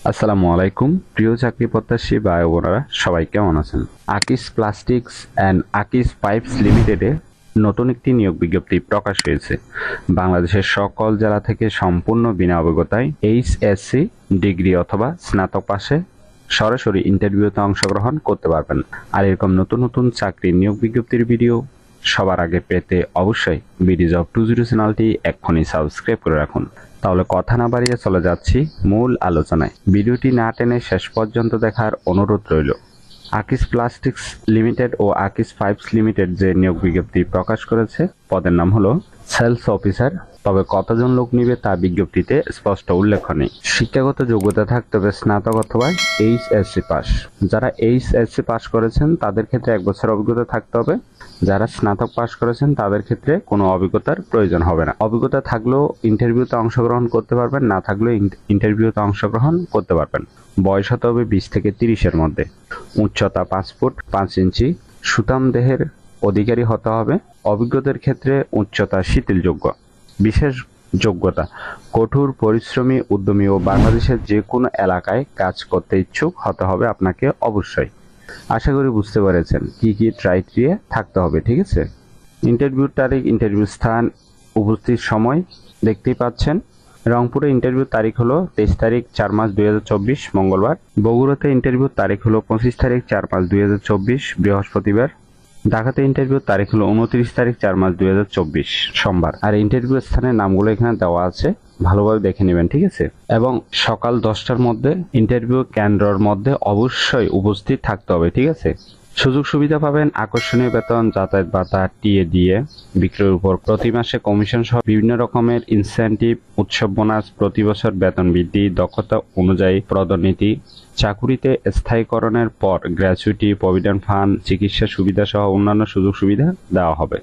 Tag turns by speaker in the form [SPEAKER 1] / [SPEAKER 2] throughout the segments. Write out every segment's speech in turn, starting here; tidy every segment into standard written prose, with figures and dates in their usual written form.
[SPEAKER 1] আসসালামু আলাইকুম প্রিয় চাকরি প্রত্যাশী ভাই বোনেরা, সবাই কেমন আছেন? আকিস প্লাস্টিক্স অ্যান্ড আকিস পাইপস লিমিটেডে নতুন একটি নিয়োগ বিজ্ঞপ্তি প্রকাশ হয়েছে। বাংলাদেশের সকল জেলা থেকে সম্পূর্ণ বিনা অভিজ্ঞতায় এইচএসসি ডিগ্রি অথবা স্নাতক পাশে সরাসরি ইন্টারভিউতে অংশগ্রহণ করতে পারবেন। আর এরকম নতুন নতুন চাকরির নিয়োগ বিজ্ঞপ্তির ভিডিও সবার আগে পেতে অবশ্যই বিডি জব 20 চ্যানেলটি এক্ষুনি সাবস্ক্রাইব করে রাখুন। তাহলে কথা না বাড়িয়ে চলে যাচ্ছি মূল আলোচনায়। ভিডিওটি না টেনে শেষ পর্যন্ত দেখার অনুরোধ রইল। আকিস প্লাস্টিক্স লিমিটেড ও আকিস পাইপস লিমিটেড যে নিয়োগ বিজ্ঞপ্তি প্রকাশ করেছে, পদের নাম হলো সেলস অফিসার। তবে কতজন লোক নিবে তা বিজ্ঞপ্তিতে স্পষ্ট উল্লেখ নেই। শিক্ষাগত যোগ্যতা থাকতে হবে স্নাতক অথবা এইচএসসি পাস। যারা এইচএসসি পাস করেছেন তাদের ক্ষেত্রে 1 বছর অভিজ্ঞতা থাকতে হবে। যারা স্নাতক পাস করেছেন তাদের ক্ষেত্রে কোনো অভিজ্ঞতার প্রয়োজন হবে না। অভিজ্ঞতা থাকলেও ইন্টারভিউতে অংশগ্রহণ করতে পারবেন, না থাকলেও ইন্টারভিউতে অংশগ্রহণ করতে পারবেন। বয়স হতে হবে 20 থেকে 30-এর মধ্যে। উচ্চতা 5 ফুট 5 ইঞ্চি। সুঠাম দেহের অধিকারী হতে হবে। অভিজ্ঞতার ক্ষেত্রে উচ্চতা শিথিলযোগ্য। বিশেষ যোগ্যতা: কঠোর পরিশ্রমী, উদ্যমী ও বাংলাদেশের যে কোনো এলাকায় কাজ করতে ইচ্ছুক হতে হবে আপনাকে অবশ্যই। আশা করি বুঝতে পেরেছেন কি কি ক্রাইটেরিয়া থাকতে হবে, ঠিক আছে? ইন্টারভিউর তারিখ, ইন্টারভিউ স্থান, উপস্থিত সময় দেখতেই পাচ্ছেন। রংপুরে ইন্টারভিউ তারিখ হলো 23 তারিখ 4 মাস 2024 মঙ্গলবার। বগুড়াতে ইন্টারভিউ তারিখ হলো 25 তারিখ 4 মাস 2024 বৃহস্পতিবার। ঢাকাতে ইন্টারভিউ তারিখ হলো 29 তারিখ 4 মাস 2024 সোমবার। আর ইন্টারভিউ স্থানের নামগুলো এখানে দেওয়া আছে, ভালোভাবে দেখে নেবেন, ঠিক আছে? এবং সকাল 10টার মধ্যে ইন্টারভিউ কেন্দ্রের মধ্যে অবশ্যই উপস্থিত থাকতে হবে, ঠিক আছে? সুযোগ সুবিধা পাবেন: আকর্ষণীয় বেতন, যাতায়াত ভাতা, টিএ দিয়ে, বিক্রয়ের উপর প্রতি মাসে কমিশন সহ বিভিন্ন রকমের ইনসেন্টিভ, উৎসব বোনাস, প্রতি বছর বেতন বৃদ্ধি, দক্ষতা অনুযায়ী পদোন্নতি, চাকুরিতে স্থায়ীকরণের পর গ্র্যাচুইটি, প্রভিডেন্ট ফান্ড, চিকিৎসা সুবিধা সহ অন্যান্য সুযোগ সুবিধা দেওয়া হবে।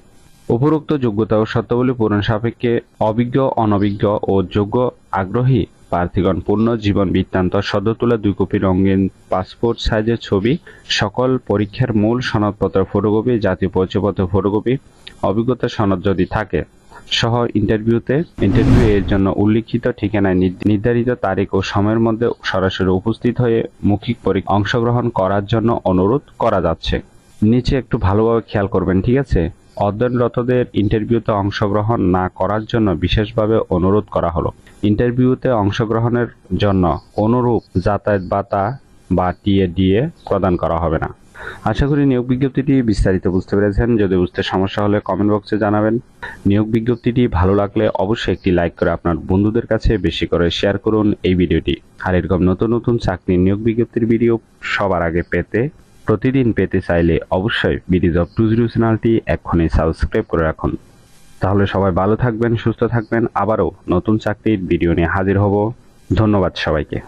[SPEAKER 1] উপরোক্ত যোগ্যতা ও শর্তাবলী পূরণ সাপেক্ষে অভিজ্ঞ, অনভিজ্ঞ ও যোগ্য আগ্রহী প্রার্থীগণ পূর্ণ জীবন বৃত্তান্ত, সদ্য তোলা 2 কপি রঙিন পাসপোর্ট সাইজের ছবি, সকল পরীক্ষার মূল সনদপত্র ফটোকপি, জাতীয় পরিচয়পত্র ফটোকপি, অভিজ্ঞতা সনদ যদি থাকে সহ ইন্টারভিউ এর জন্য উল্লিখিত ঠিকানায় নির্ধারিত তারিখ ও সময়ের মধ্যে সরাসরি উপস্থিত হয়ে মৌখিক পরীক্ষায় অংশগ্রহণ করার জন্য অনুরোধ করা যাচ্ছে। নিচে একটু ভালোভাবে খেয়াল করবেন, ঠিক আছে? অধ্যয়নরতদের ইন্টারভিউতে অংশগ্রহণ না করার জন্য বিশেষভাবে অনুরোধ করা হলো। ইন্টারভিউতে অংশগ্রহণের জন্য অনুরূপ যাতায়াত ভাতা বা টিএ প্রদান করা হবে না। আশা করি নিয়োগ বিজ্ঞপ্তিটি বিস্তারিত বুঝতে পেরেছেন। যদি বুঝতে সমস্যা হলে কমেন্ট বক্সে জানাবেন। নিয়োগ বিজ্ঞপ্তিটি ভালো লাগলে অবশ্যই একটি লাইক করে আপনার বন্ধুদের কাছে বেশি করে শেয়ার করুন এই ভিডিওটি। আর এরকম নতুন নতুন চাকরির নিয়োগ বিজ্ঞপ্তির ভিডিও সবার আগে প্রতিদিন পেতে চাইলে অবশ্যই বিডি জব 20 চ্যানেলটি এক্ষুনি সাবস্ক্রাইব করে রাখুন। তাহলে সবাই ভালো থাকবেন, সুস্থ থাকবেন। আবারও নতুন চাকরির ভিডিও নিয়ে হাজির হব। ধন্যবাদ সবাইকে।